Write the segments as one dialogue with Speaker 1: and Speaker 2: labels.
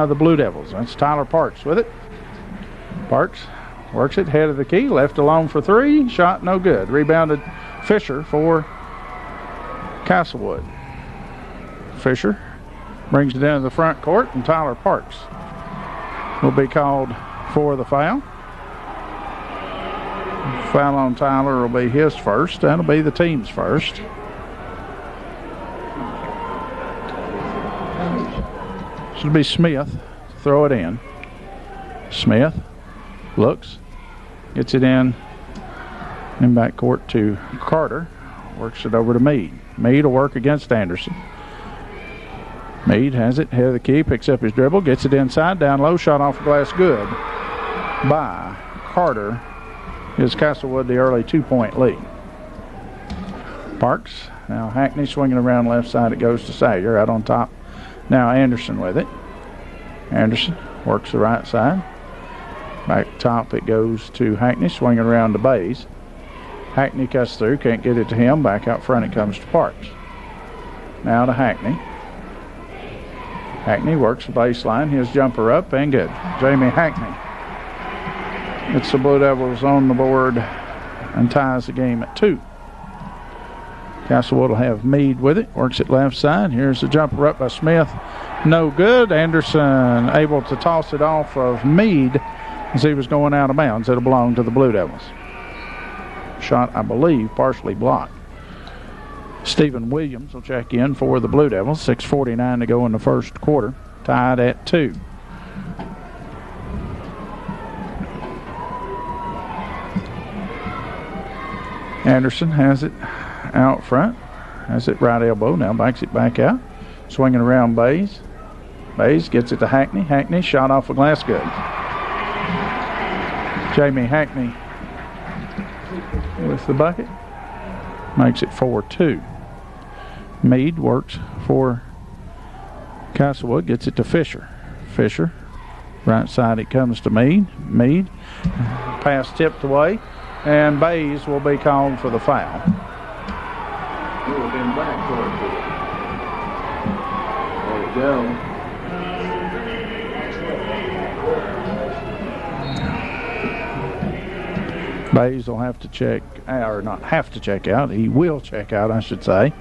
Speaker 1: by the Blue Devils. That's Tyler Parks with it. Parks works it, head of the key, left alone for three. Shot no good. Rebounded Fisher for Castlewood. Fisher brings it into the front court, and Tyler Parks will be called for the foul. Foul on Tyler will be his first. That'll be the team's first. Should be Smith to throw it in. Smith looks, gets it in backcourt to Carter. Works it over to Meade. Meade will work against Anderson. Meade has it, head of the key, picks up his dribble, gets it inside, down low, shot off the glass, good by Carter. Gives Castlewood the early 2-point lead. Parks, now Hackney swinging around left side, it goes to Sayer out on top. Now Anderson with it. Anderson works the right side. Back top it goes to Hackney, swinging around to Bays. Hackney cuts through, can't get it to him. Back out front it comes to Parks. Now to Hackney. Hackney works the baseline. His jumper up and good. Jamie Hackney. It's the Blue Devils on the board and ties the game at 2. Castlewood will have Meade with it. Works it left side. Here's the jumper up by Smith. No good. Anderson able to toss it off of Meade as he was going out of bounds. It'll belong to the Blue Devils. Shot, I believe, partially blocked. Stephen Williams will check in for the Blue Devils. 6:49 to go in the first quarter. Tied at 2. Anderson has it out front. Has it right elbow. Now backs it back out. Swinging around Bays. Bays gets it to Hackney. Hackney shot off a glass, good. Jamie Hackney with the bucket. Makes it 4-2. Meade works for Castlewood. Gets it to Fisher. Fisher. Right side it comes to Meade. Meade. Pass tipped away. And Bays will be called for the foul.
Speaker 2: There we go.
Speaker 1: Bays will have to check, or not have to check out. He will check out, I should say.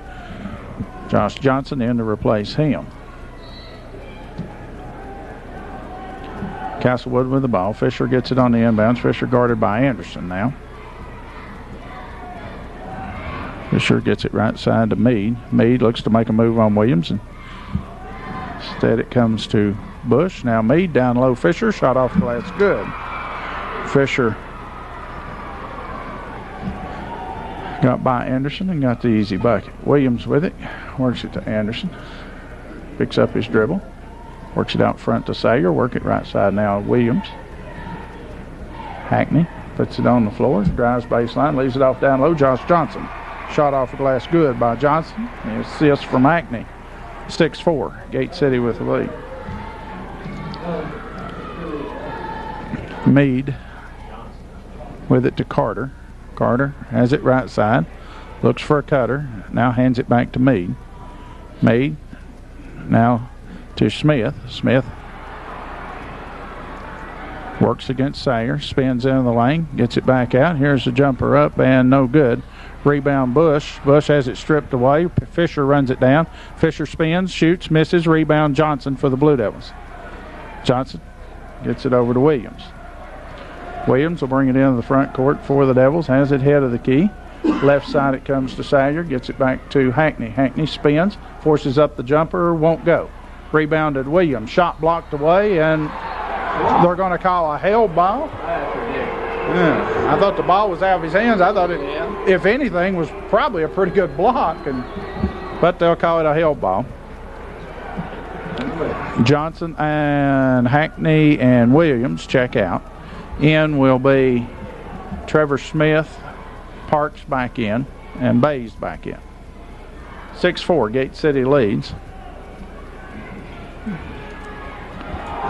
Speaker 1: Josh Johnson in to replace him. Castlewood with the ball. Fisher gets it on the inbounds. Fisher guarded by Anderson now. Fisher gets it right side to Meade. Meade looks to make a move on Williams, and instead it comes to Bush. Now Meade down low. Fisher shot off the glass, good. Fisher got by Anderson and got the easy bucket. Williams with it. Works it to Anderson. Picks up his dribble. Works it out front to Sayer. Work it right side now. Williams. Hackney puts it on the floor. Drives baseline. Leaves it off down low. Josh Johnson. Shot off the glass, good by Johnson. The assist from Hackney. 6-4. Gate City with the lead. Meade with it to Carter. Carter has it right side. Looks for a cutter. Now hands it back to Meade. Meade now to Smith. Smith works against Sayer. Spins into the lane. Gets it back out. Here's the jumper up and no good. Rebound Bush. Bush has it stripped away. Fisher runs it down. Fisher spins, shoots, misses. Rebound Johnson for the Blue Devils. Johnson gets it over to Williams. Williams will bring it into the front court for the Devils. Has it head of the key. Left side it comes to Sayer. Gets it back to Hackney. Hackney spins. Forces up the jumper. Won't go. Rebounded Williams. Shot blocked away, and they're going to call a held ball. Yeah, I thought the ball was out of his hands. I thought it, if anything, was probably a pretty good block, but they'll call it a held ball. Johnson and Hackney and Williams check out. In will be Trevor Smith, Parks back in, and Bays back in. 6-4, Gate City leads.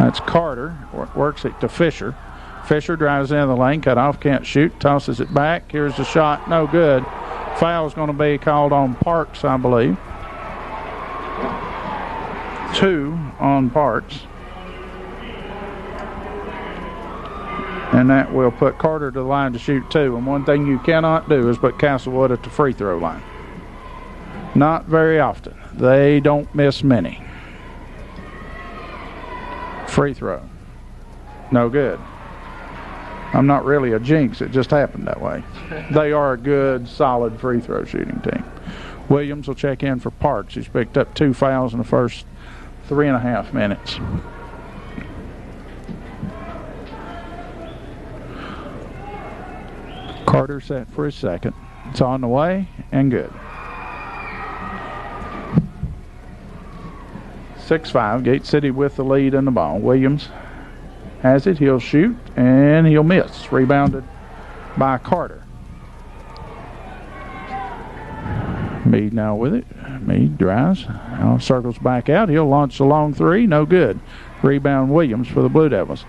Speaker 1: That's Carter, works it to Fisher. Fisher drives into the lane, cut off, can't shoot, tosses it back. Here's the shot, no good. Foul's going to be called on Parks, I believe. 2 on Parks. And that will put Carter to the line to shoot 2. And one thing you cannot do is put Castlewood at the free throw line. Not very often. They don't miss many. Free throw. No good. I'm not really a jinx. It just happened that way. They are a good, solid free throw shooting team. Williams will check in for Parks. He's picked up 2 fouls in the first 3.5 minutes. Carter set for his second. It's on the way and good. 6-5. Gate City with the lead in the ball. Williams has it. He'll shoot and he'll miss. Rebounded by Carter. Meade now with it. Meade drives. Now circles back out. He'll launch the long 3. No good. Rebound Williams for the Blue Devils.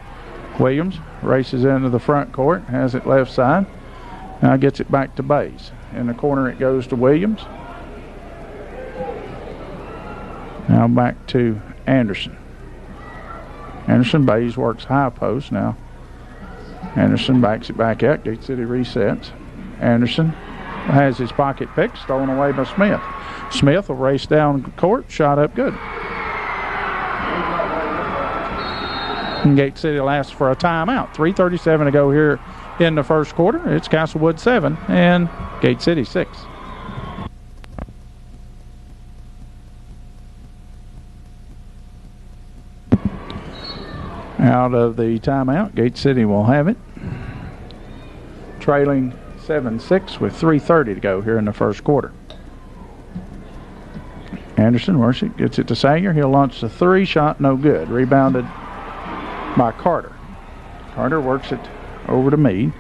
Speaker 1: Williams races into the front court. Has it left side. Now gets it back to Bays. In the corner it goes to Williams. Now back to Anderson. Anderson, Bays works high post now. Anderson backs it back out. Gate City resets. Anderson has his pocket pick, stolen away by Smith. Smith will race down court, shot up good. And Gate City will ask for a timeout. 3:37 to go here in the first quarter. It's Castlewood 7 and Gate City 6. Out of the timeout, Gate City will have it. Trailing 7-6 with 3:30 to go here in the first quarter. Anderson works it, gets it to Sanger. He'll launch the 3, shot no good. Rebounded by Carter. Carter works it over to Meade.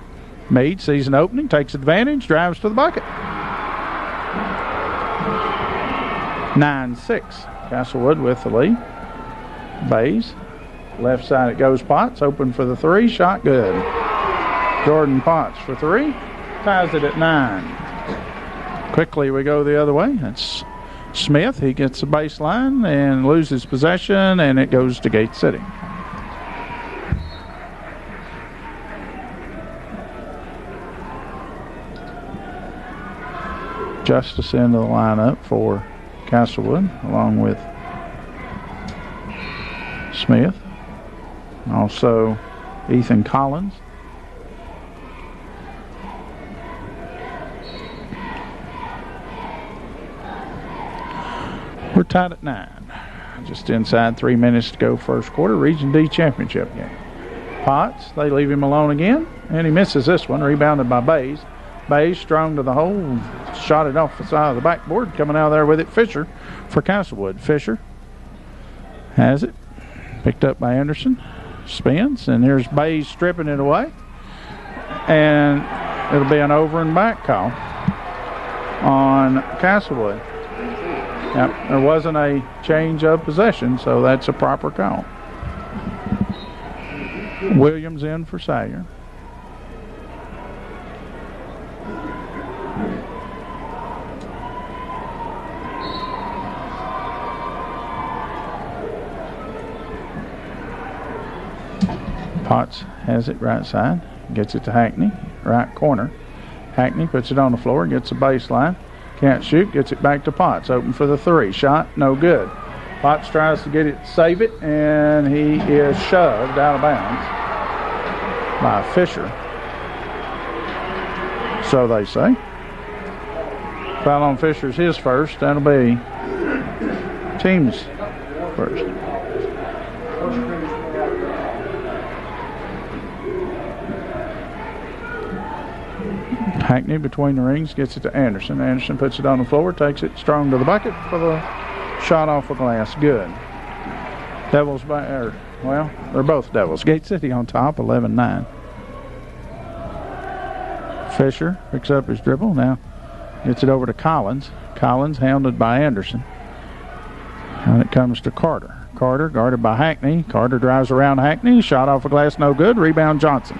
Speaker 1: Meade sees an opening, takes advantage, drives to the bucket. 9-6. Castlewood with the lead. Bays. Left side it goes. Potts open for the 3. Shot good. Jordan Potts for 3. Ties it at 9. Quickly we go the other way. That's Smith. He gets the baseline and loses possession, and it goes to Gate City. Justice into the lineup for Castlewood along with Smith. Also Ethan Collins. We're tied at 9. Just inside 3 minutes to go first quarter. Region D championship game. Potts, they leave him alone again, and he misses this one. Rebounded by Bays. Bays strung to the hole, shot it off the side of the backboard. Coming out of there with it, Fisher for Castlewood. Fisher has it. Picked up by Anderson. Spins, and here's Bays stripping it away. And it'll be an over and back call on Castlewood. Yep, there wasn't a change of possession, so that's a proper call. Williams in for Sayer. Potts has it right side, gets it to Hackney, right corner. Hackney puts it on the floor, gets the baseline, can't shoot, gets it back to Potts, open for the 3, shot, no good. Potts tries to get it, save it, and he is shoved out of bounds by Fisher. So they say. Foul on Fisher's his first, that'll be team's first. Hackney between the rings, gets it to Anderson. Anderson puts it on the floor, takes it strong to the bucket for the shot off the glass. Good. Devils well, they're both Devils. Gate City on top, 11-9. Fisher picks up his dribble. Now gets it over to Collins. Collins hounded by Anderson. And it comes to Carter. Carter guarded by Hackney. Carter drives around Hackney. Shot off the glass, no good. Rebound Johnson.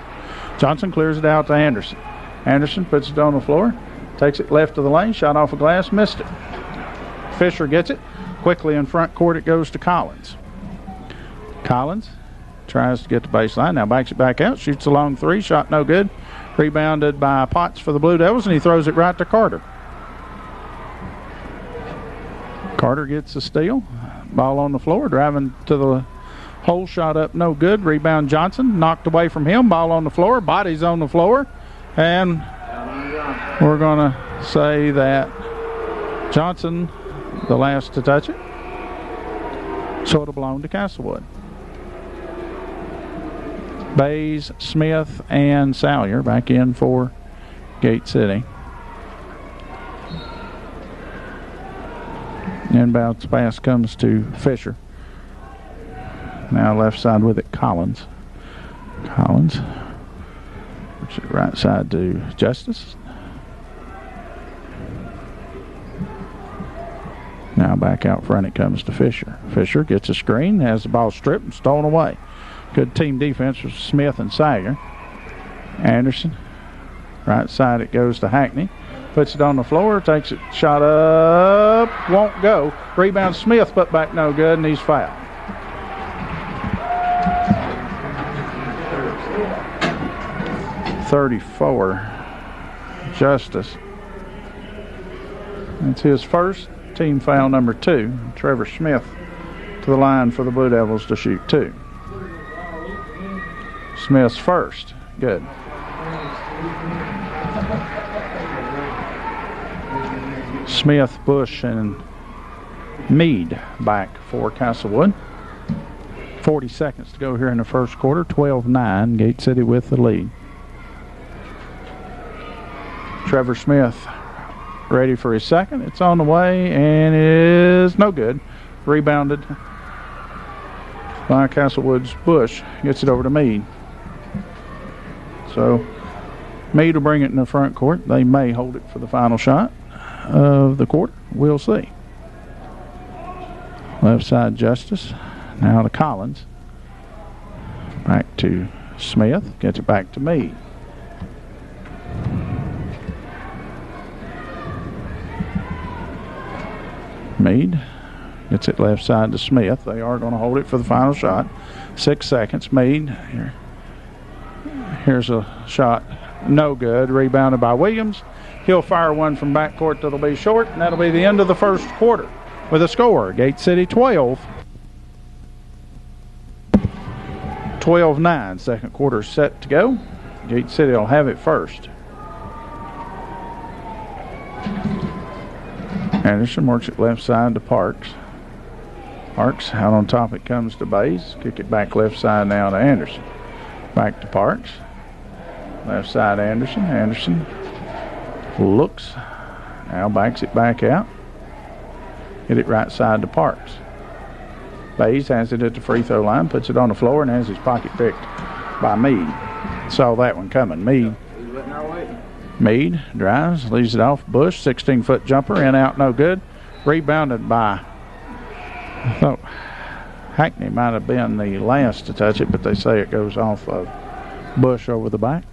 Speaker 1: Johnson clears it out to Anderson. Anderson puts it on the floor, takes it left of the lane, shot off a glass, missed it. Fisher gets it. Quickly in front court it goes to Collins. Collins tries to get the baseline. Now backs it back out, shoots a long three, shot no good. Rebounded by Potts for the Blue Devils, and he throws it right to Carter. Carter gets the steal. Ball on the floor, driving to the hole, shot up no good. Rebound Johnson, knocked away from him. Ball on the floor, bodies on the floor. And we're going to say that Johnson, the last to touch it, so it'll belong to Castlewood. Bays, Smith, and Salyer back in for Gate City. Inbounds pass comes to Fisher. Now left side with it, Collins. Collins. Puts it right side to Justice. Now back out front it comes to Fisher. Fisher gets a screen, has the ball stripped and stolen away. Good team defense with Smith and Salyer. Anderson. Right side it goes to Hackney. Puts it on the floor, takes it, shot up, won't go. Rebound Smith, put back no good, and he's fouled. Justice. It's his first, team foul number 2. Trevor Smith to the line for the Blue Devils to shoot 2. Smith's first. Good. Smith, Bush, and Meade back for Castlewood. 40 seconds to go here in the first quarter. 12-9. Gate City with the lead. Trevor Smith ready for his second. It's on the way and is no good. Rebounded by Castlewood's Bush. Gets it over to Meade. So Meade will bring it in the front court. They may hold it for the final shot of the quarter. We'll see. Left side Justice. Now to Collins. Back to Smith. Gets it back to Meade. Meade gets it left side to Smith. They are going to hold it for the final shot. 6 seconds. Meade. Here's a shot. No good. Rebounded by Williams. He'll fire one from backcourt that'll be short, and that'll be the end of the first quarter with a score. Gate City 12. 12-9. Second quarter set to go. Gate City will have it first. Anderson works it left side to Parks. Parks out on top. It comes to Bays. Kick it back left side now to Anderson. Back to Parks. Left side Anderson. Anderson looks. Now backs it back out. Hit it right side to Parks. Bays has it at the free throw line. Puts it on the floor and has his pocket picked by Meade. Saw that one coming. Meade drives, leaves it off. Bush, 16-foot jumper, in, out, no good. Rebounded by, I thought Hackney might have been the last to touch it, but they say it goes off of Bush over the back.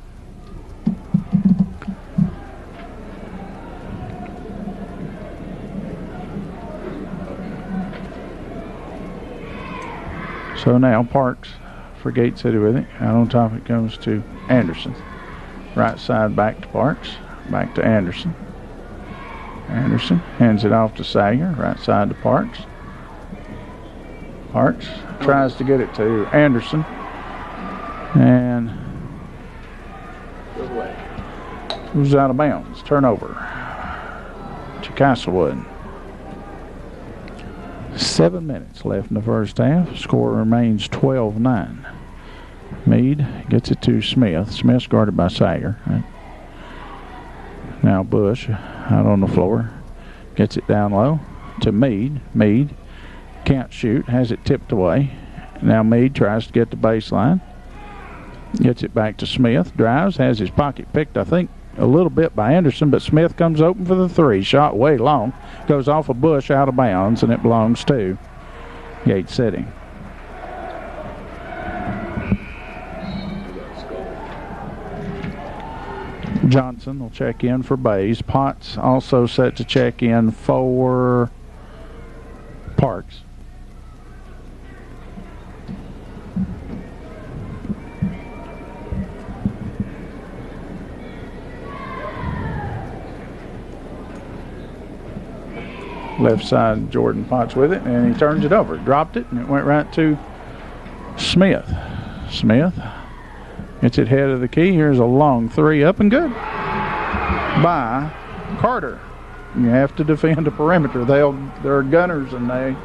Speaker 1: So now Parks for Gate City with it. Out on top it comes to Anderson. Right side back to Parks. Back to Anderson. Anderson hands it off to Salyer. Right side to Parks. Parks tries to get it to Anderson. And goes out of bounds. Turnover to Castlewood. 7 minutes left in the first half. Score remains 12-9. Meade gets it to Smith. Smith's guarded by Salyer. Right. Now Bush out on the floor. Gets it down low to Meade. Meade can't shoot. Has it tipped away. Now Meade tries to get the baseline. Gets it back to Smith. Drives. Has his pocket picked, I think, a little bit by Anderson, but Smith comes open for the three. Shot way long. Goes off a Bush out of bounds, and it belongs to Gate City. Johnson will check in for Bays. Potts also set to check in for Parks. Left side, Jordan Potts with it, and he turns it over. Dropped it, and it went right to Smith. Smith gets it head of the key. Here's a long three, up and good by Carter. You have to defend the perimeter. They're gunners, and of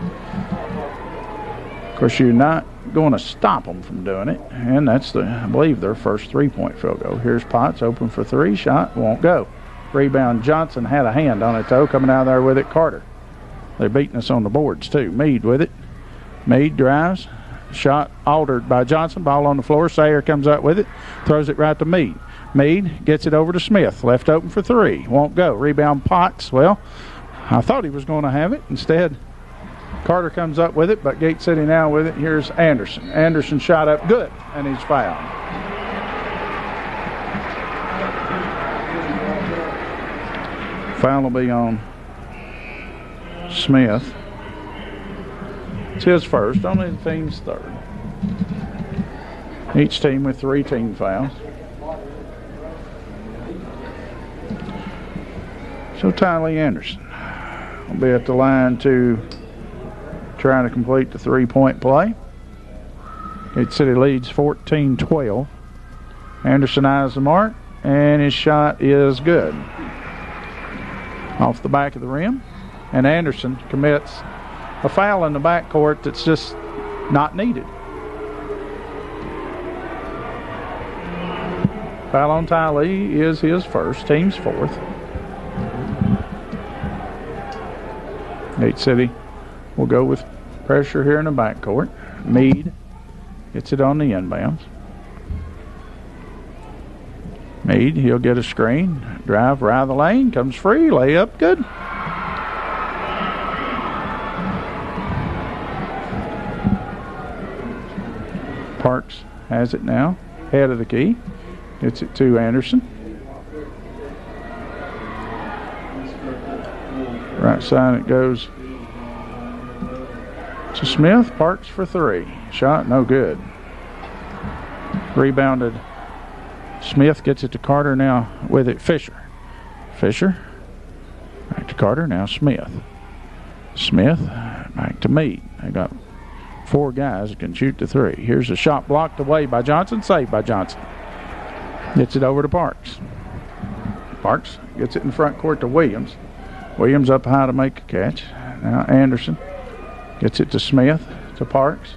Speaker 1: course, you're not going to stop them from doing it. And that's I believe, their first three-point field goal. Here's Potts, open for three. Shot won't go. Rebound, Johnson had a hand on it, though. Coming out of there with it, Carter. They're beating us on the boards, too. Meade with it. Meade drives. Shot altered by Johnson. Ball on the floor. Sayer comes up with it. Throws it right to Meade. Meade gets it over to Smith. Left open for three. Won't go. Rebound, Potts. Well, I thought he was going to have it. Instead, Carter comes up with it, but Gate City now with it. Here's Anderson. Anderson shot up good, and he's fouled. Foul will be on Smith. It's his first, only the team's third. Each team with 3 team fouls. So Tylee Anderson will be at the line to try to complete the 3-point play. Gate City leads 14-12. Anderson eyes the mark, and his shot is good. Off the back of the rim, and Anderson commits a foul in the backcourt that's just not needed. Foul on Tylee is his first, team's fourth. Gate City will go with pressure here in the backcourt. Meade gets it on the inbounds. Meade, he'll get a screen. Drive right of the lane, comes free, layup, good. Parks has it now, head of the key. Gets it to Anderson. Right side it goes to Smith. Parks for three. Shot no good. Rebounded. Smith gets it to Carter now with it. Fisher. Fisher. Back to Carter. Now Smith. Smith. Back to Meade. They got 4 guys that can shoot the three. Here's a shot blocked away by Johnson. Saved by Johnson. Gets it over to Parks. Parks gets it in front court to Williams. Williams up high to make a catch. Now Anderson gets it to Smith, to Parks.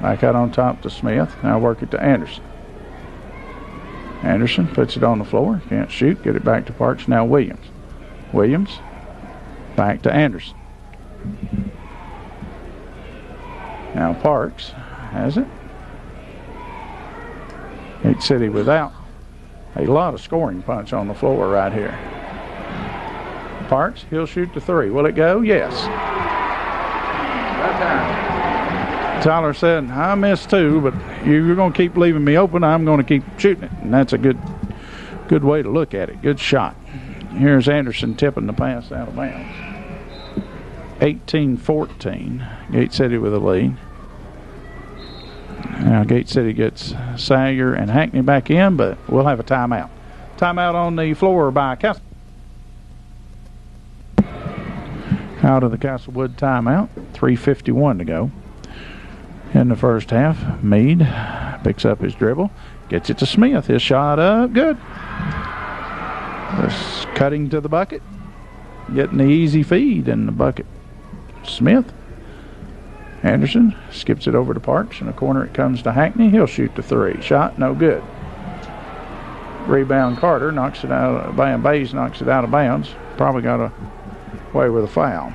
Speaker 1: Back out on top to Smith. Now work it to Anderson. Anderson puts it on the floor. Can't shoot. Get it back to Parks. Now Williams. Williams back to Anderson. Now Parks has it. Gate City without a lot of scoring punch on the floor right here. Parks, he'll shoot the three. Will it go? Yes. Tyler said, I missed 2, but you're going to keep leaving me open. I'm going to keep shooting it. And that's a good way to look at it. Good shot. Here's Anderson tipping the pass out of bounds. 18-14. Gate City with a lead. Now Gate City gets Sayer and Hackney back in, but we'll have a timeout. Timeout on the floor by Castlewood. Out of the Castlewood timeout. 3:51 to go. In the first half, Meade picks up his dribble, gets it to Smith. His shot up, good. Just cutting to the bucket, getting the easy feed in the bucket. Smith. Anderson skips it over to Parks. In the corner it comes to Hackney. He'll shoot the three. Shot, no good. Rebound Carter knocks it out. Bays knocks it out of bounds. Probably got away with a foul.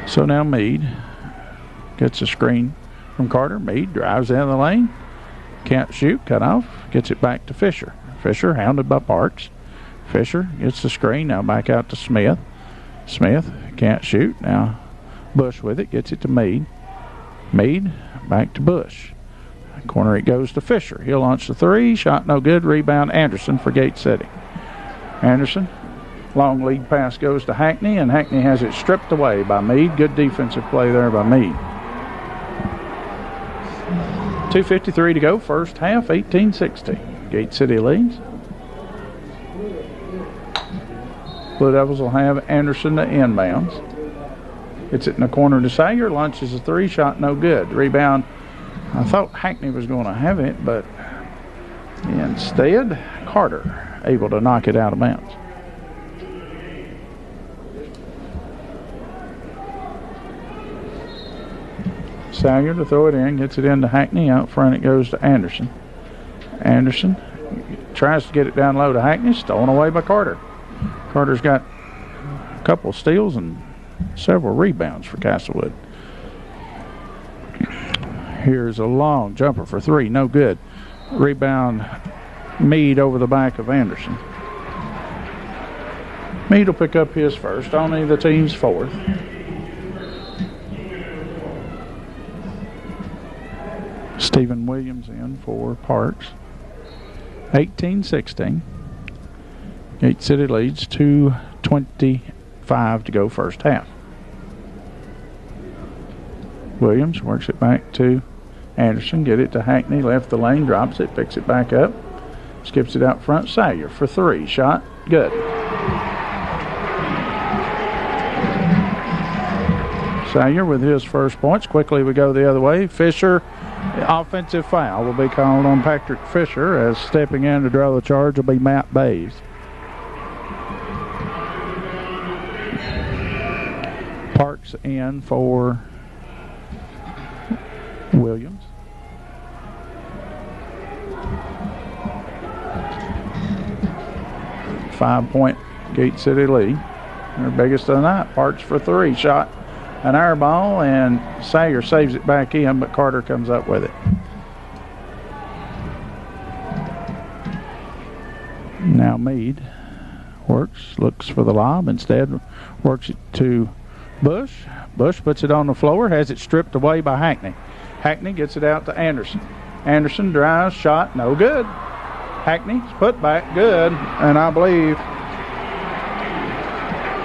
Speaker 1: So now Meade gets a screen from Carter. Meade drives down the lane. Can't shoot. Cut off. Gets it back to Fisher. Fisher hounded by Parks. Fisher gets the screen. Now back out to Smith. Smith can't shoot. Now Bush with it. Gets it to Meade. Meade back to Bush. Corner it goes to Fisher. He'll launch the three. Shot no good. Rebound Anderson for Gate City. Anderson. Long lead pass goes to Hackney, and Hackney has it stripped away by Meade. Good defensive play there by Meade. 2:53 to go, first half, 18-16. Gate City leads. Blue Devils will have Anderson to inbounds. Gets it in the corner to Sager. Launches a three, shot no good. Rebound. I thought Hackney was going to have it, but instead, Carter able to knock it out of bounds. Sager to throw it in, gets it into Hackney. Out front it goes to Anderson. Anderson tries to get it down low to Hackney. Stolen away by Carter. Carter's got a couple of steals and several rebounds for Castlewood. Here's a long jumper for three, no good. Rebound, Meade over the back of Anderson. Meade will pick up his first, only the team's fourth. Stephen Williams in for Parks. 18-16. Gate City leads, 2:25 to go first half. Williams works it back to Anderson. Get it to Hackney. Left the lane. Drops it. Picks it back up. Skips it out front. Sayer for three. Shot. Good. Sayer with his first points. Quickly we go the other way. Fisher. Offensive foul will be called on Patrick Fisher, as stepping in to draw the charge will be Matt Bays. Parks in for Williams. Five-point Gate City lead. Their biggest of the night. Parks for three. Shot an air ball, and Sayer saves it back in, but Carter comes up with it. Now Meade works, looks for the lob, instead works it to Bush. Bush puts it on the floor, has it stripped away by Hackney. Hackney gets it out to Anderson. Anderson drives, shot, no good. Hackney's put back, good, and I believe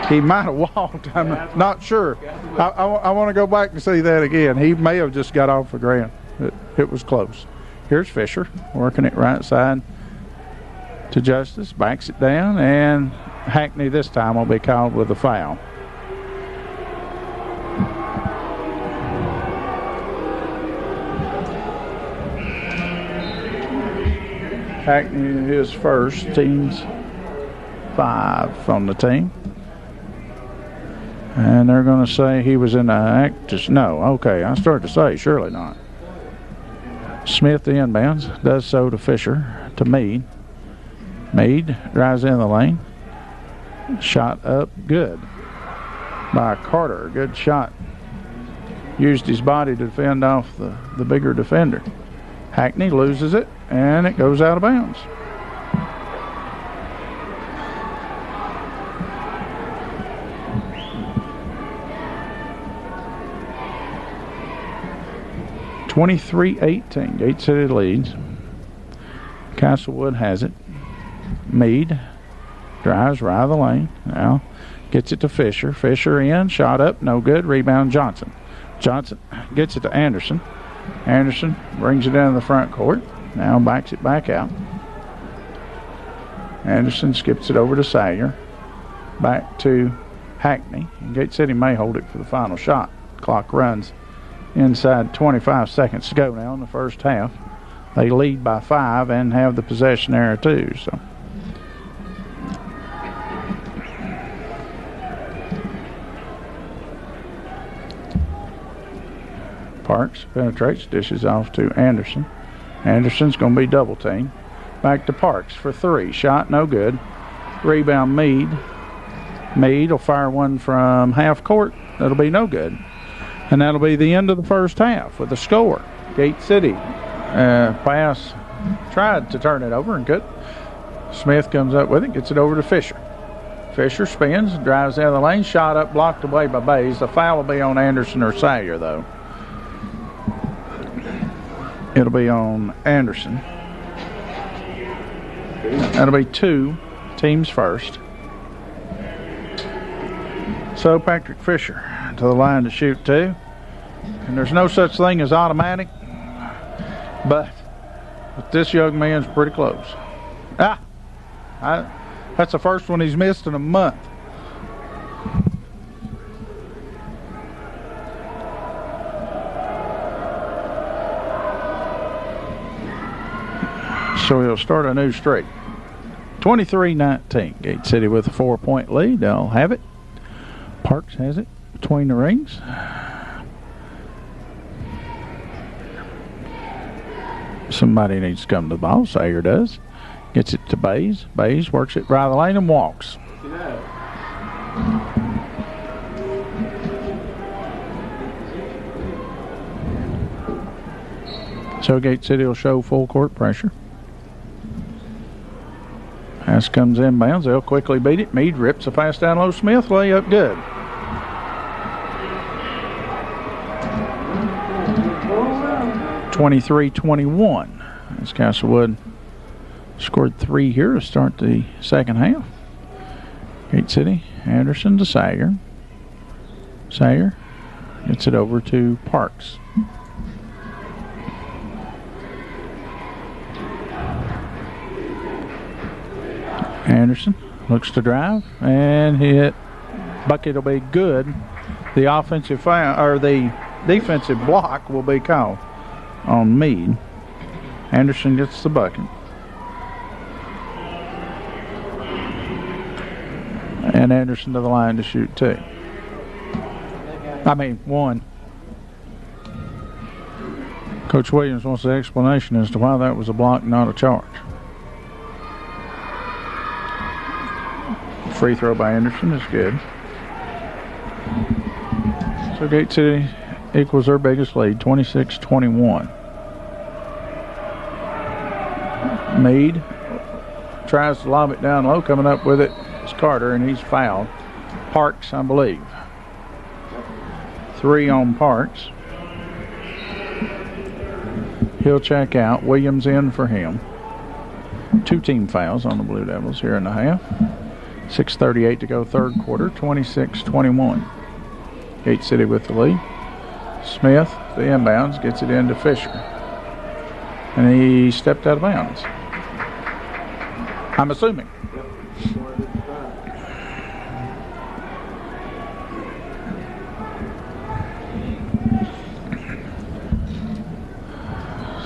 Speaker 1: he might have walked. I'm not sure. I want to go back and see that again. He may have just got off the ground. It was close. Here's Fisher working it right side to Justice. Backs it down, and Hackney this time will be called with a foul. Hackney his first, team's 5 from the team. And they're going to say he was in the act. Just no. Okay, I started to say, surely not. Smith, the inbounds, does so to Fisher, to Meade. Meade drives in the lane. Shot up, good. By Carter, good shot. Used his body to defend off the bigger defender. Hackney loses it, and it goes out of bounds. (23-18). Gate City leads. Castlewood has it. Meade drives right of the lane. Now gets it to Fisher. Fisher in, shot up, no good. Rebound Johnson. Johnson gets it to Anderson. Anderson brings it down the front court. Now backs it back out. Anderson skips it over to Sayer. Back to Hackney. And Gate City may hold it for the final shot. Clock runs inside 25 seconds to go now in the first half. They lead by 5 and have the possession area too. So Parks penetrates, dishes off to Anderson. Anderson's going to be double teamed. Back to Parks for 3. Shot no good. Rebound Meade. Meade will fire one from half court. That'll be no good. And that'll be the end of the first half with a score. Gate City pass tried to turn it over and couldn't. Smith comes up with it, gets it over to Fisher. Fisher spins, drives out of the lane, shot up, blocked away by Bays. The foul will be on Anderson or Sayer, though. It'll be on Anderson. That'll be 2 teams first. So Patrick Fisher to the line to shoot 2. And there's no such thing as automatic. But this young man's pretty close. That's the first one he's missed in a month. So he'll start a new streak. 23-19. Gate City with a 4-point lead. They'll have it. Parks has it between the rings. Somebody needs to come to the ball. Sayer does. Gets it to Bays. Bays works it right of the lane and walks. So Gate City will show full court pressure. Pass comes inbounds. They'll quickly beat it. Meade rips a pass down low. Smith layup good. Oh, 23-21. As Castlewood scored 3 here to start the second half. Gate City, Anderson to Sayer. Sayer gets it over to Parks. Anderson looks to drive and hit. Bucket will be good. The offensive foul or the defensive block will be called on Meade. Anderson gets the bucket. And Anderson to the line to shoot 2. I mean 1. Coach Williams wants the explanation as to why that was a block, not a charge. Free throw by Anderson is good. So Gate City equals their biggest lead, 26-21. Meade tries to lob it down low. Coming up with it is Carter, and he's fouled. Parks, I believe. 3 on Parks. He'll check out. Williams in for him. 2 team fouls on the Blue Devils here in the half. 6:38 to go third quarter, 26-21. Gate City with the lead. Smith, the inbounds, gets it into Fisher. And he stepped out of bounds. I'm assuming.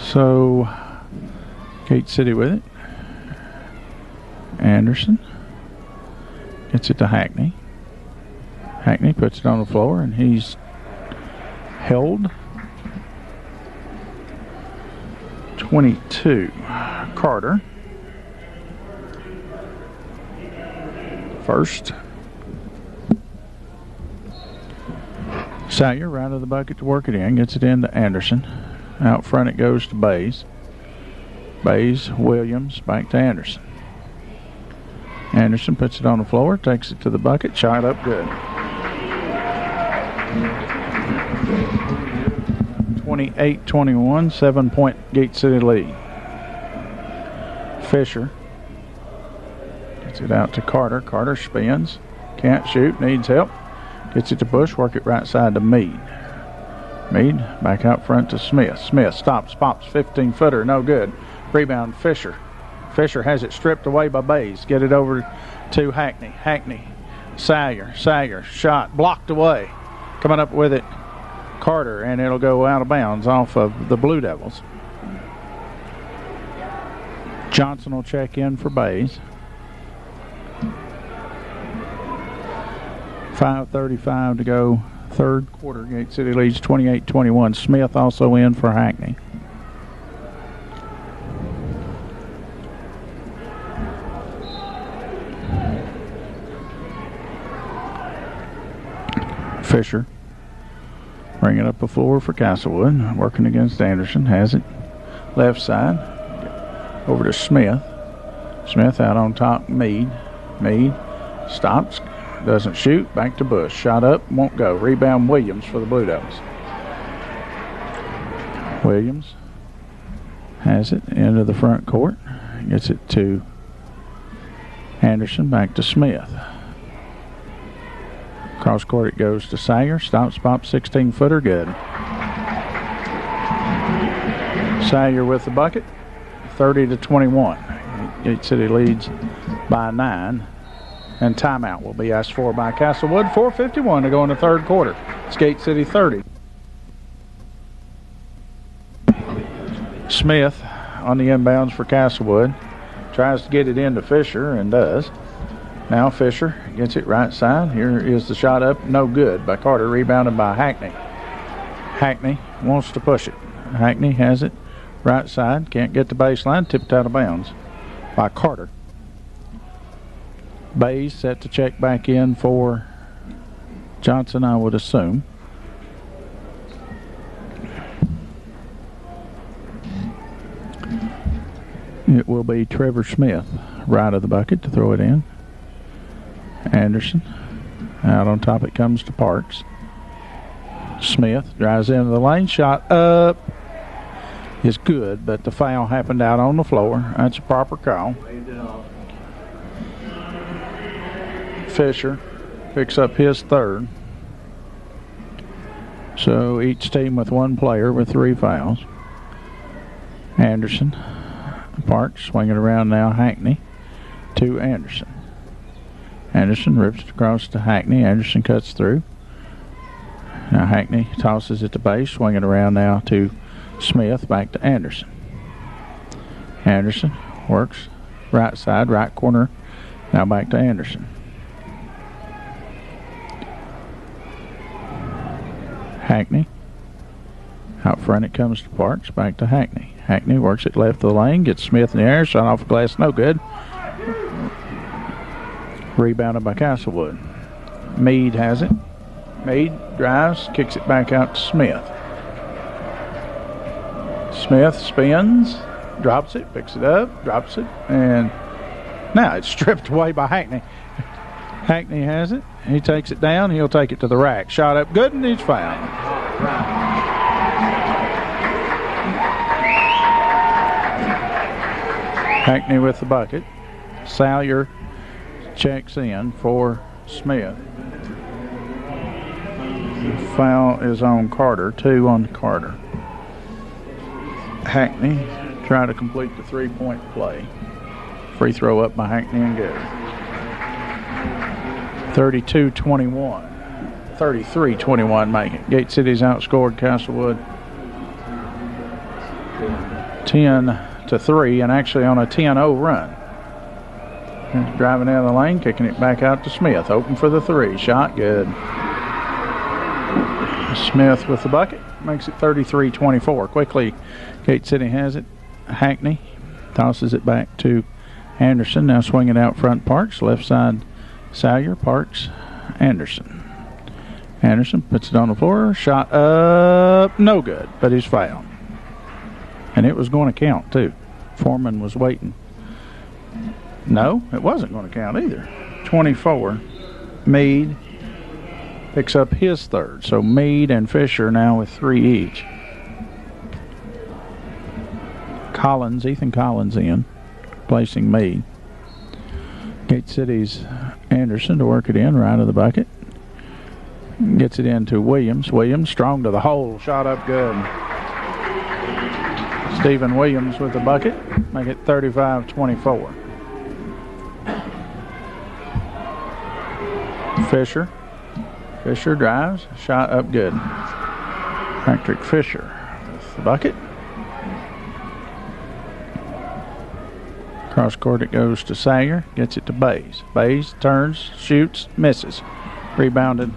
Speaker 1: So, Gate City with it. Anderson gets it to Hackney. Hackney puts it on the floor, and he's held. 22. Carter. First. Sayer right of the bucket to work it in. Gets it into Anderson. Out front it goes to Bays. Bays, Williams, back to Anderson. Anderson puts it on the floor, takes it to the bucket, shot up good. 28-21, 7-point Gate City lead. Fisher gets it out to Carter. Carter spins, can't shoot, needs help. Gets it to Bush, work it right side to Meade. Meade back out front to Smith. Smith stops, pops, 15-footer, no good. Rebound, Fisher. Fisher has it stripped away by Bays. Get it over to Hackney. Hackney. Sayer. Sayer. Shot blocked away. Coming up with it, Carter, and it'll go out of bounds off of the Blue Devils. Johnson will check in for Bays. 5:35 to go third quarter. Gate City leads 28-21. Smith also in for Hackney. Fisher bringing up the floor for Castlewood, working against Anderson, has it left side over to Smith. Smith out on top. Meade stops, doesn't shoot, back to Bush, shot up, won't go. Rebound Williams for the Blue Devils. Williams has it into the front court, gets it to Anderson, back to Smith. Cross court it goes to Sayer. Stops, pops, 16-footer, good. Salyer with the bucket, 30-21. Gate City leads by 9. And timeout will be asked for by Castlewood. 4:51 to go in the third quarter. It's Gate City 30. Smith on the inbounds for Castlewood. Tries to get it into Fisher and does. Now Fisher gets it right side. Here is the shot up. No good by Carter. Rebounded by Hackney. Hackney wants to push it. Hackney has it right side. Can't get the baseline. Tipped out of bounds by Carter. Bays set to check back in for Johnson, I would assume. It will be Trevor Smith right of the bucket to throw it in. Anderson out on top. It comes to Parks. Smith drives into the lane. Shot up is good, but the foul happened out on the floor. That's a proper call. Fisher picks up his third. So each team with one player with 3 fouls. Anderson. Parks swinging around now. Hackney to Anderson. Anderson rips it across to Hackney. Anderson cuts through. Now Hackney tosses it to base. Swinging around now to Smith. Back to Anderson. Anderson works right side, right corner. Now back to Anderson. Hackney. Out front it comes to Parks. Back to Hackney. Hackney works it left of the lane. Gets Smith in the air. Shot off the glass. No good. Rebounded by Castlewood. Meade has it. Meade drives. Kicks it back out to Smith. Smith spins. Drops it. Picks it up. Drops it. And now it's stripped away by Hackney. Hackney has it. He takes it down. He'll take it to the rack. Shot up good, and he's fouled. Hackney with the bucket. Salyer checks in for Smith. The foul is on Carter. 2 on Carter. Hackney try to complete the 3-point play. Free throw up by Hackney and good. 32-21. 33-21 make it. Gate City's outscored Castlewood 10-3 and actually on a 10-0 run. He's driving down the lane, kicking it back out to Smith. Open for the 3. Shot good. Smith with the bucket. Makes it 33-24. Quickly, Gate City has it. Hackney tosses it back to Anderson. Now swinging out front Parks. Left side Salyer, Parks, Anderson. Anderson puts it on the floor. Shot up. No good, but he's fouled. And it was going to count, too. Foreman was waiting. No, it wasn't going to count either. 24. Meade picks up his third. So Meade and Fisher now with 3 each. Ethan Collins in, placing Meade. Gate City's Anderson to work it in right of the bucket. Gets it into Williams. Williams strong to the hole. Shot up good. Stephen Williams with the bucket. Make it 35-24. Fisher drives. Shot up good. Patrick Fisher with the bucket. Cross court it goes to Sanger. Gets it to Bays. Bays turns, shoots, misses. Rebounded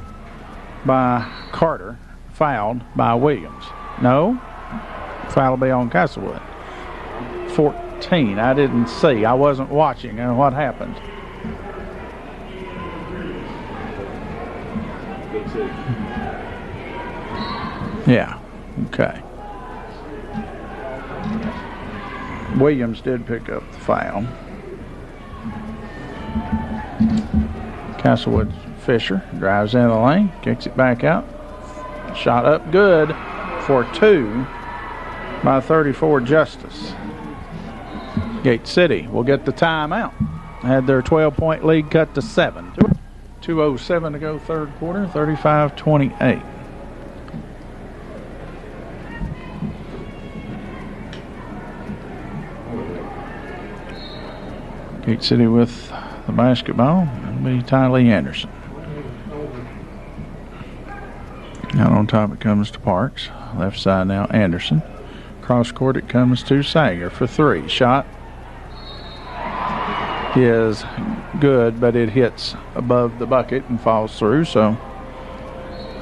Speaker 1: by Carter. Fouled by Williams. No. Foul will be on Castlewood. 14. I didn't see. I wasn't watching. And what happened? Yeah. Okay. Williams did pick up the foul. Castlewood Fisher drives in the lane, kicks it back out. Shot up good for 2 by 34 Justice. Gate City will get the timeout. Had their 12-point lead cut to 7. 2:07 to go third quarter, 35-28. Gate City with the basketball. It'll be Tyler Anderson. Out on top it comes to Parks. Left side now Anderson. Cross court it comes to Sager for three. Shot is good, but it hits above the bucket and falls through, so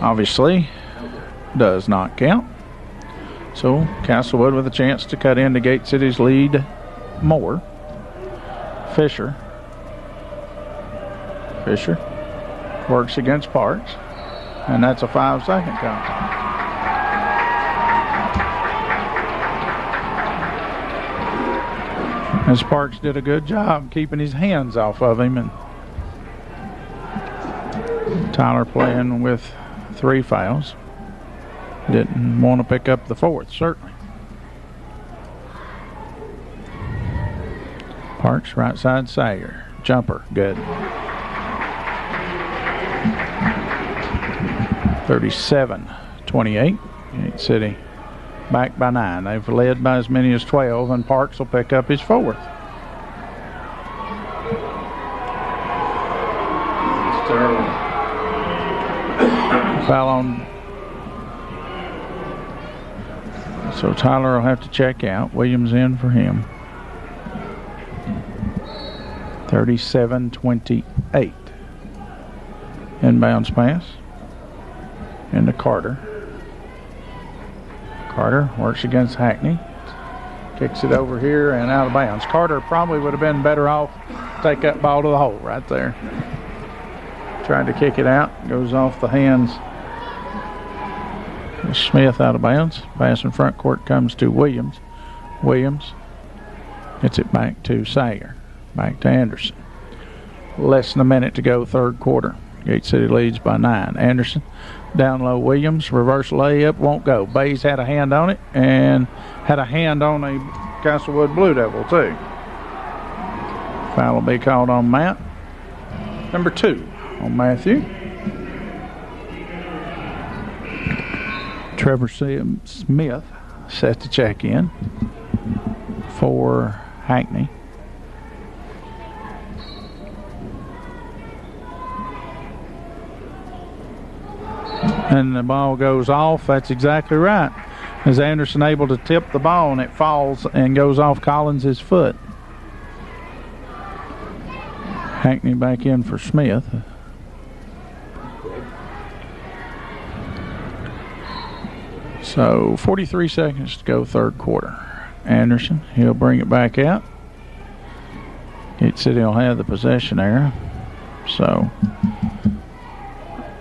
Speaker 1: obviously does not count. So Castlewood with a chance to cut into Gate City's lead more. Fisher works against Parks, and that's a 5-second count. As Parks did a good job keeping his hands off of him, and Tyler playing with 3 fouls. Didn't want to pick up the 4th, certainly. Parks, right side Sager. Jumper, good. 37-28. Gate City back by 9. They've led by as many as 12, and Parks will pick up his 4th. Foul on. So Tyler will have to check out. Williams in for him. 37-28. Inbounds pass into Carter. Carter works against Hackney. Kicks it over here and out of bounds. Carter probably would have been better off to take that ball to the hole right there. Tried to kick it out. Goes off the hands. Smith out of bounds. Pass in front court comes to Williams. Williams gets it back to Sager. Back to Anderson. Less than a minute to go, 3rd quarter. Gate City leads by 9. Anderson down low. Williams reverse layup won't go. Bays had a hand on it and had a hand on a Castlewood Blue Devil too. Foul will be called on Matt. Number 2 on Matthew. Trevor Smith set to check in for Hackney. And the ball goes off. That's exactly right. Is Anderson able to tip the ball, and it falls and goes off Collins' foot. Hackney back in for Smith. So 43 seconds to go, 3rd quarter. Anderson, he'll bring it back out. Gate City will have the possession area. So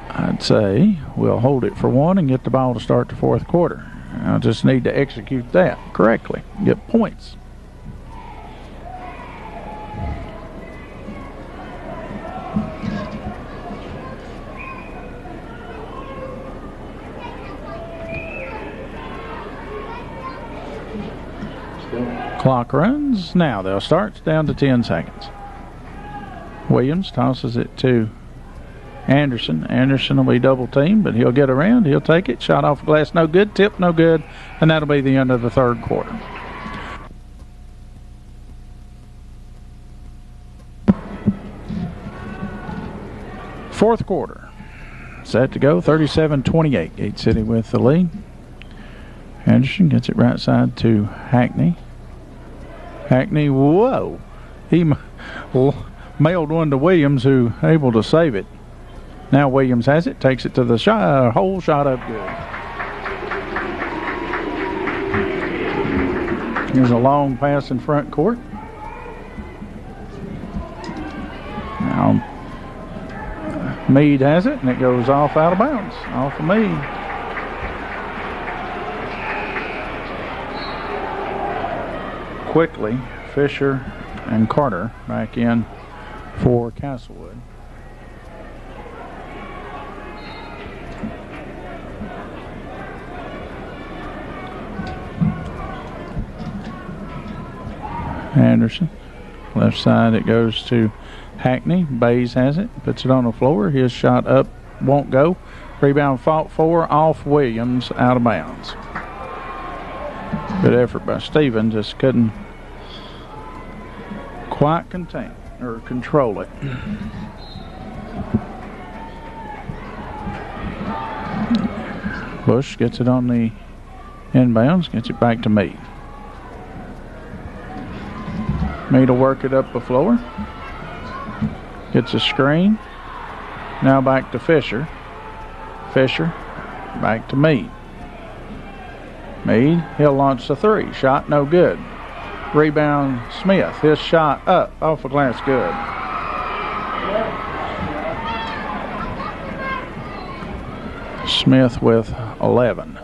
Speaker 1: I'd say we'll hold it for 1 and get the ball to start the 4th quarter. I just need to execute that correctly, get points. Clock runs. Now they'll start down to 10 seconds. Williams tosses it to Anderson. Anderson will be double teamed, but he'll get around. He'll take it. Shot off the glass, no good. Tip, no good. And that'll be the end of the 3rd quarter. Fourth quarter. Set to go. 37-28. Gate City with the lead. Anderson gets it right side to Hackney. Hackney, whoa. He mailed one to Williams, who able to save it. Now Williams has it, takes it to the hole, shot up good. Here's a long pass in front court. Now Meade has it, and it goes off out of bounds, off of Meade. Quickly, Fisher and Carter back in for Castlewood. Anderson, left side it goes to Hackney. Bays has it, puts it on the floor. His shot up won't go. Rebound fought for, off Williams, out of bounds. Good effort by Steven, just couldn't quite contain or control it. Bush gets it on the inbounds, gets it back to Meade. Meade will work it up the floor. Gets a screen. Now back to Fisher. Fisher back to Meade. Meade, he'll launch the three. Shot no good. Rebound Smith. His shot up off the glass, good. Smith with 11.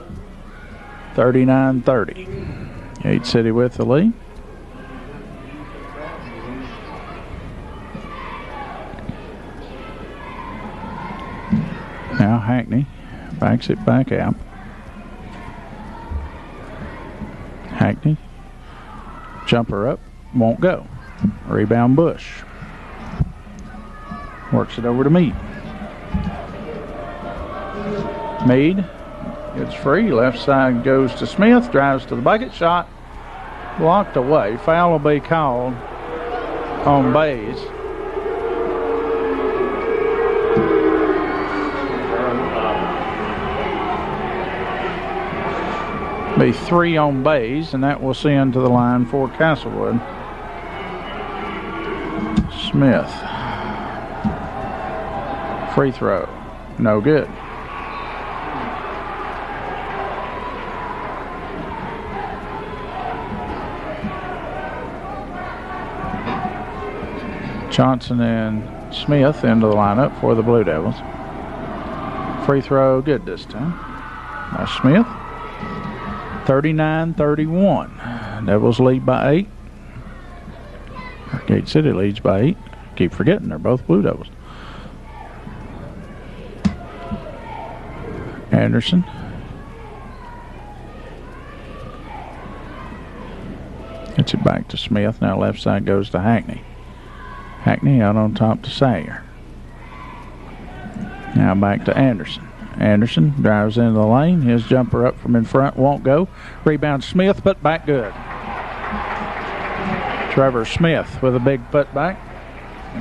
Speaker 1: 39-30. Gate City with the lead. Now Hackney backs it back out. Hackney, jumper up, won't go. Rebound Bush. Works it over to Meade. Meade gets free. Left side goes to Smith. Drives to the bucket. Shot blocked away. Foul will be called on Bays. Be 3 on Bays, and that will send to the line for Castlewood. Smith. Free throw. No good. Johnson and Smith into the lineup for the Blue Devils. Free throw good this time by Smith. 39-31. Devils lead by 8. Gate City leads by 8. Keep forgetting they're both Blue Devils. Anderson. Gets it back to Smith. Now left side goes to Hackney. Hackney out on top to Sayer. Now back to Anderson. Anderson drives into the lane. His jumper up from in front won't go. Rebound Smith, but back good. Trevor Smith with a big putback.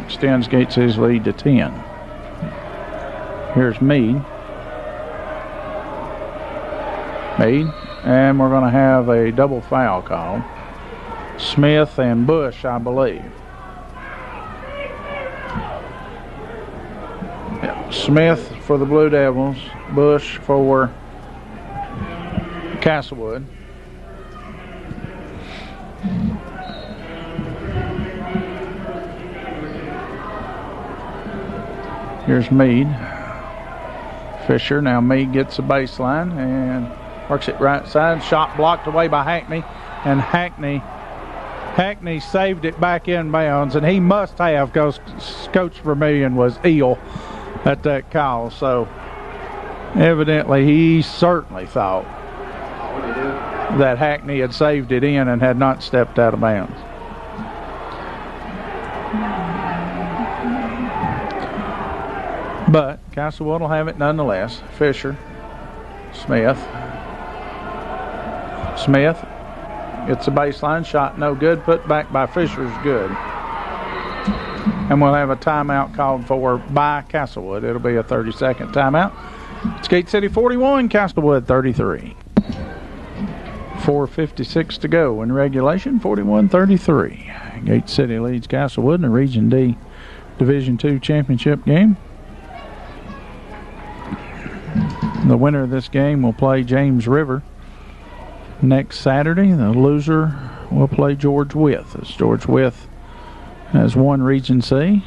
Speaker 1: Extends Gate City's lead to 10. Here's Meade. Meade. And we're going to have a double foul call. Smith and Bush, I believe. Smith for the Blue Devils, Bush for Castlewood. Here's Meade. Fisher, now Meade gets the baseline and works it right side. Shot blocked away by Hackney, and Hackney saved it back in bounds, and he must have, because Coach Vermillion was ill at that call, so evidently he certainly thought that Hackney had saved it in and had not stepped out of bounds. But Castlewood will have it nonetheless. Fisher, Smith gets the baseline, shot no good, put back by Fisher's good. And we'll have a timeout called for by Castlewood. It'll be a 30-second timeout. It's Gate City 41, Castlewood 33. 4:56 to go in regulation, 41-33. Gate City leads Castlewood in the Region D Division II championship game. The winner of this game will play James River next Saturday. The loser will play George Wythe, as George Wythe has won Region C.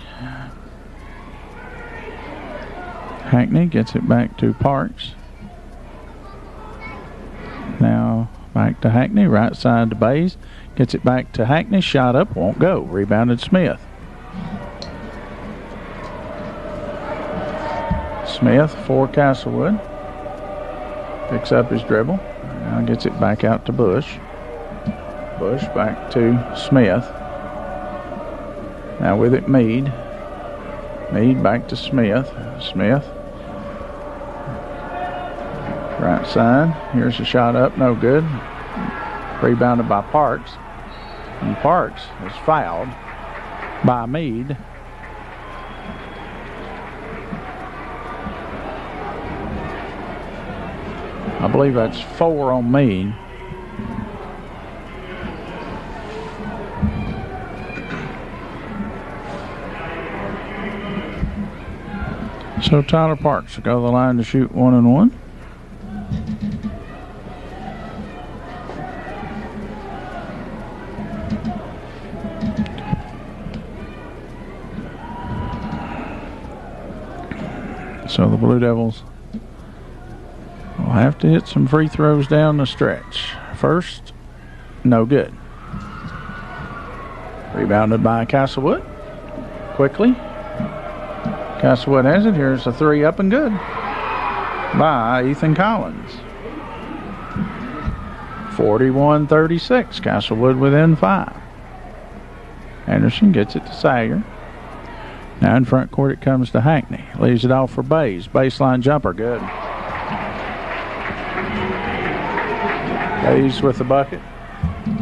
Speaker 1: Hackney gets it back to Parks. Now back to Hackney, right side to Bays. Gets it back to Hackney, shot up, won't go. Rebounded Smith. Smith for Castlewood. Picks up his dribble. Now gets it back out to Bush. Bush back to Smith. Now with it, Meade. Meade back to Smith. Smith. Right side. Here's a shot up, no good. Rebounded by Parks. And Parks is fouled. by Meade. I believe that's 4 on Meade. So Tyler Parks will go to the line to shoot 1 and 1. So the Blue Devils will have to hit some free throws down the stretch. First, no good. Rebounded by Castlewood. Quickly. Castlewood has it. Here's a 3 up and good by Ethan Collins. 41-36. Castlewood within 5. Anderson gets it to Sayer. Now in front court it comes to Hackney. Leaves it off for Bays. Baseline jumper, good. Bays with the bucket.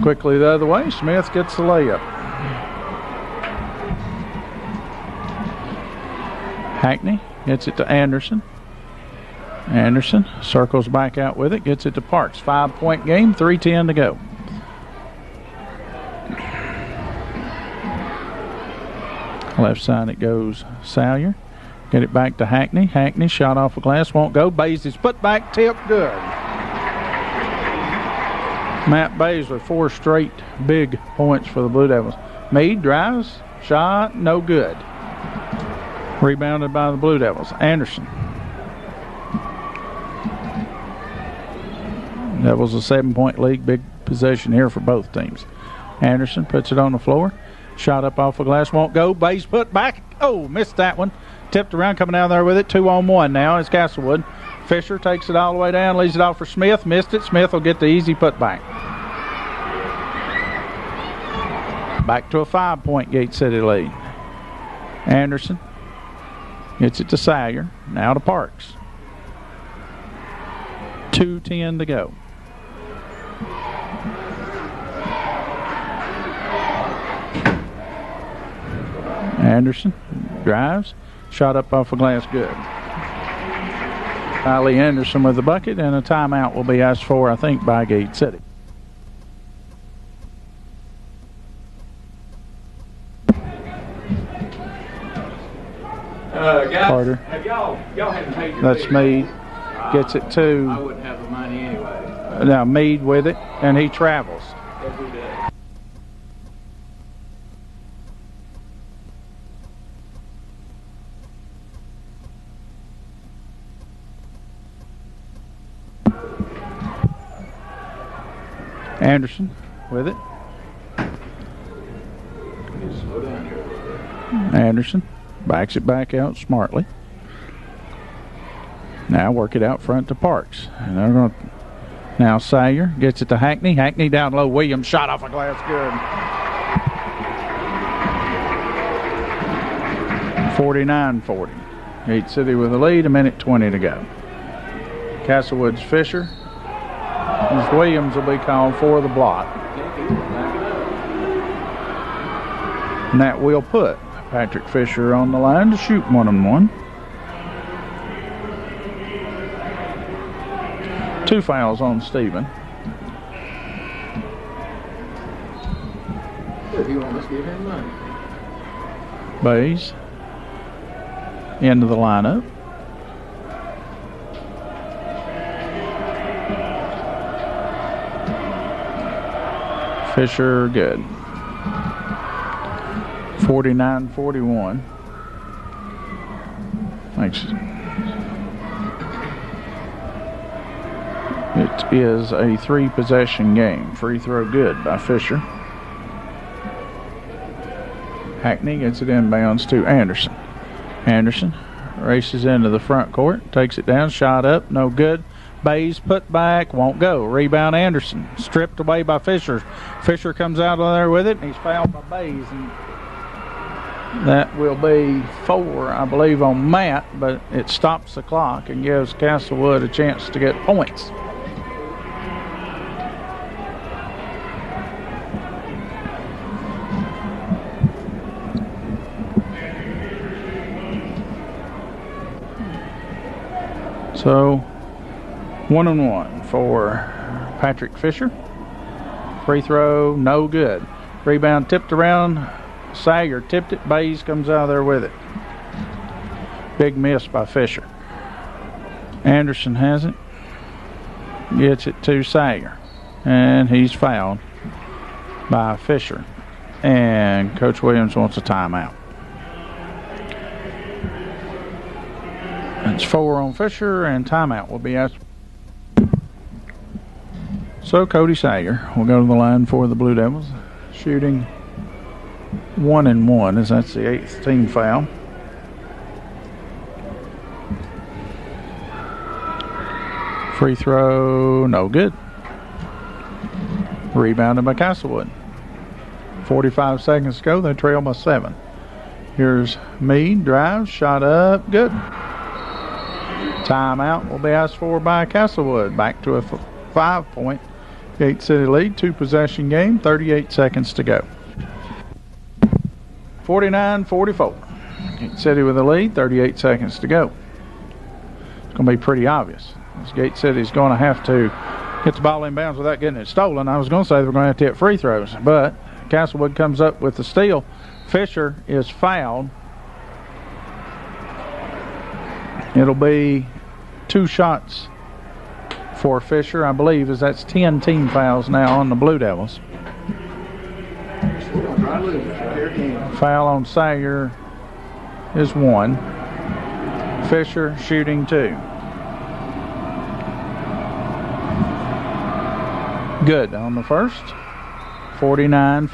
Speaker 1: Quickly the other way. Smith gets the layup. Hackney gets it to Anderson. Anderson circles back out with it. Gets it to Parks. 5-point game. 3:10 to go. Left side it goes Salyer. Get it back to Hackney. Hackney shot off a glass. Won't go. Bays is put back. Tip. Good. Matt Bays with 4 straight big points for the Blue Devils. Meade drives. Shot. No good. Rebounded by the Blue Devils. Anderson. Devils a 7-point lead. Big possession here for both teams. Anderson puts it on the floor. Shot up off the glass. Won't go. Bays put back. Oh, missed that one. Tipped around, coming down there with it. 2-on-1 now is Castlewood. Fisher takes it all the way down. Leaves it off for Smith. Missed it. Smith will get the easy putback. Back to a 5-point Gate City lead. Anderson gets it to Salyer. Now to Parks. 2:10 to go. Anderson drives. Shot up off a glass. Good. Kylie Anderson with the bucket, and a timeout will be asked for, I think, by Gate City.
Speaker 2: Guys,
Speaker 1: Carter.
Speaker 2: have y'all hadn't paid your
Speaker 1: That's
Speaker 2: bill.
Speaker 1: Meade. Gets it
Speaker 2: I
Speaker 1: to
Speaker 2: wouldn't have the money anyway.
Speaker 1: now Meade with it, and he travels.
Speaker 2: Every day.
Speaker 1: Anderson with it.
Speaker 2: Slow down here a little bit.
Speaker 1: Anderson backs it back out smartly. Now work it out front to Parks. And they're going to now Salyer gets it to Hackney. Hackney down low. Williams shot off a glass. Good. 49-40. Gate City with the lead. 1:20 to go. Castlewood's Fisher. As Williams will be called for the block. And that will put Patrick Fisher on the line to shoot 1-on-1. 2 fouls on Stephen.
Speaker 2: If you want, let's give him money.
Speaker 1: Bays into the lineup. Fisher good. 49-41. Thanks. It is a 3-possession game. Free throw good by Fisher. Hackney gets it inbounds to Anderson. Anderson races into the front court, takes it down, shot up, no good. Bays put back, won't go. Rebound Anderson, stripped away by Fisher. Fisher comes out of there with it, and he's fouled by Bays. And that will be 4, I believe, on Matt, but it stops the clock and gives Castlewood a chance to get points. So 1-1 for Patrick Fisher. Free throw, no good. Rebound tipped around. Sager tipped it. Bays comes out of there with it. Big miss by Fisher. Anderson has it. Gets it to Sager. And he's fouled by Fisher. And Coach Williams wants a timeout. It's 4 on Fisher, and timeout will be asked. So Cody Sager will go to the line for the Blue Devils, shooting 1-1, as that's the 8th team foul. Free throw, no good. Rebounded by Castlewood. 45 seconds to go, they trail by 7. Here's Meade, drives, shot up, good. Timeout will be asked for by Castlewood. Back to a 5-point Gate City lead, 2-possession game, 38 seconds to go. 49-44. Gate City with the lead, 38 seconds to go. It's going to be pretty obvious. This Gate City's going to have to get the ball in bounds without getting it stolen. I was going to say they were going to have to hit free throws, but Castlewood comes up with the steal. Fisher is fouled. It'll be 2 shots for Fisher, I believe, as that's 10 team fouls now on the Blue Devils. Foul on Sager is 1. Fisher shooting 2. Good on the first. 49